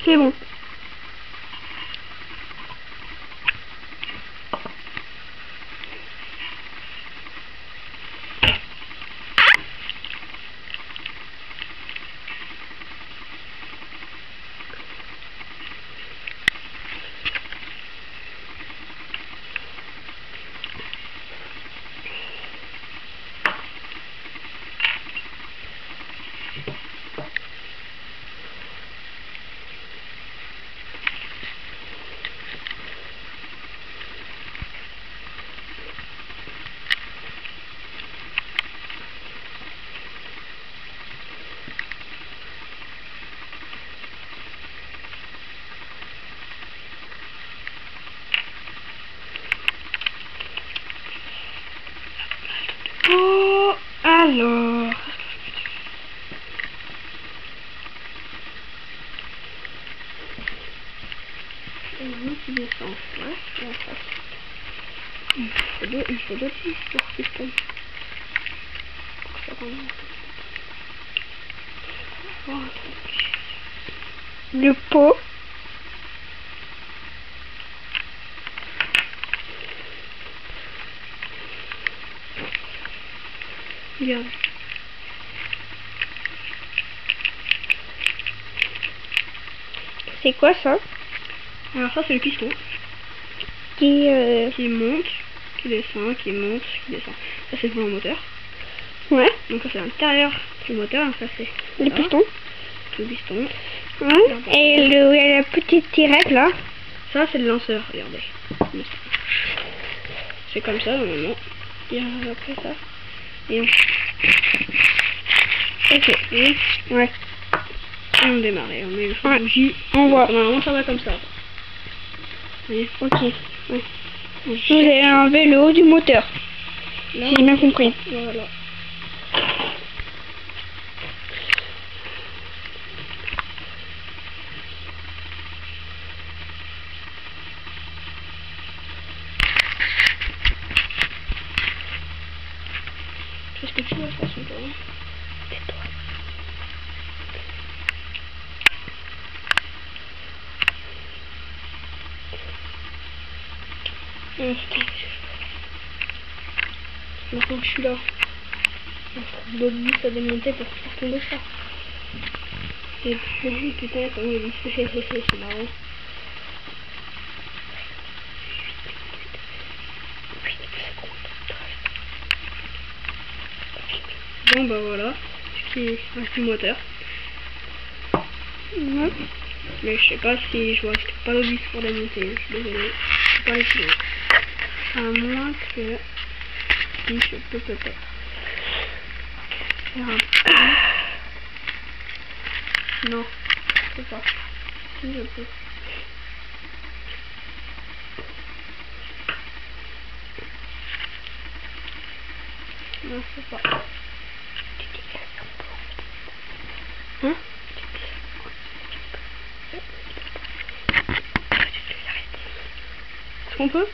C'est bon. Oh, alors. Qui descend. Ouais, là, ça. Il faut deux pistes pour piston. Pour que ça remonte. Oh, le pot. Regarde. C'est quoi ça? Alors ça c'est le piston qui monte, qui descend, qui monte, qui descend. Ça c'est le volant moteur. Ouais. Donc ça c'est l'intérieur du moteur, donc ça c'est le piston. Le piston. Ouais. Et il y a la petite tirette là. Ça c'est le lanceur, regardez. C'est comme ça normalement. Et après ça. Et on... Ok. Et... Ouais. Et on démarre. Et on met le bougie. On voit. Normalement ça va comme ça. Oui. Ok. Oui. Vous avez enlevé le haut du moteur. Si j'ai bien compris. Voilà. Qu'est-ce que tu vas faire son temps? Tais-toi. Maintenant que je suis là, on trouve d'autres vis à démonter pour faire tomber ça. Et puis, putain, comment il dit c'est marrant. Bon bah voilà, ce qui reste du moteur. Ouais. Mais je sais pas si je vois pas le vis pour démonter, je suis désolé, je peux pas aller plus loin. À moins que si je peux peut-être faire un peu. Non, je peux pas. Si je peux. Non, je peux pas. Hein? Est-ce qu'on peut?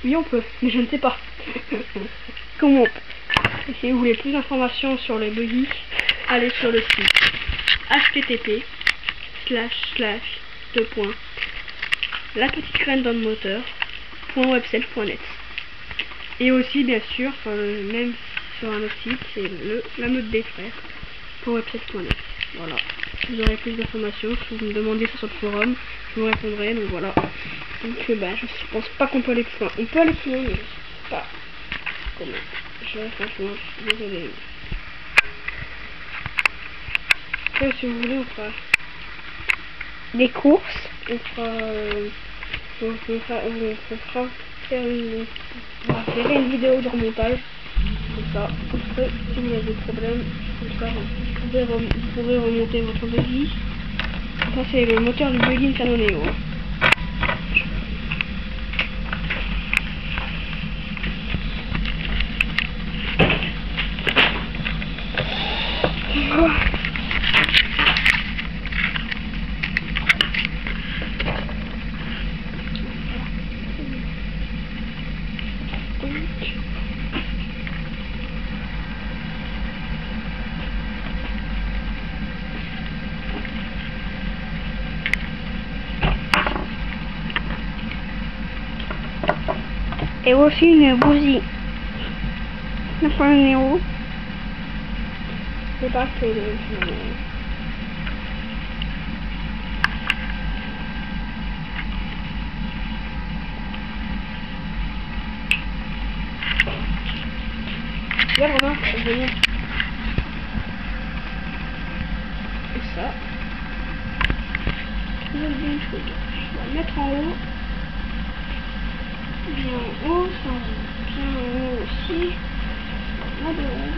Oui, on peut, mais je ne sais pas. Comment on peut? Et si vous voulez plus d'informations sur les buggy, allez sur le site http://la petite graine dans le moteur.websel.net. Et aussi, bien sûr, même sur un autre site, c'est la meute des frères.websel.net. Voilà. Vous aurez plus d'informations. Si vous me demandez ça sur le forum, je vous répondrai. Donc voilà. Donc bah, je pense pas qu'on peut aller plus loin. On peut aller plus loin, mais je sais pas comment. Franchement, je suis désolée. Après, si vous voulez, on fera des courses. On fera faire une vidéo de remontage. Comme ça. Après, si vous avez des problèmes, comme ça, vous pourrez remonter votre buggy. Ça, c'est le moteur du buggy Canoneo. Et aussi une bougie. Le point Néo. C'est pas que le... Là, vraiment, c'est génial. Et ça. Je vais le mettre en haut. Bien en haut, bien en haut aussi. Là, bien en haut,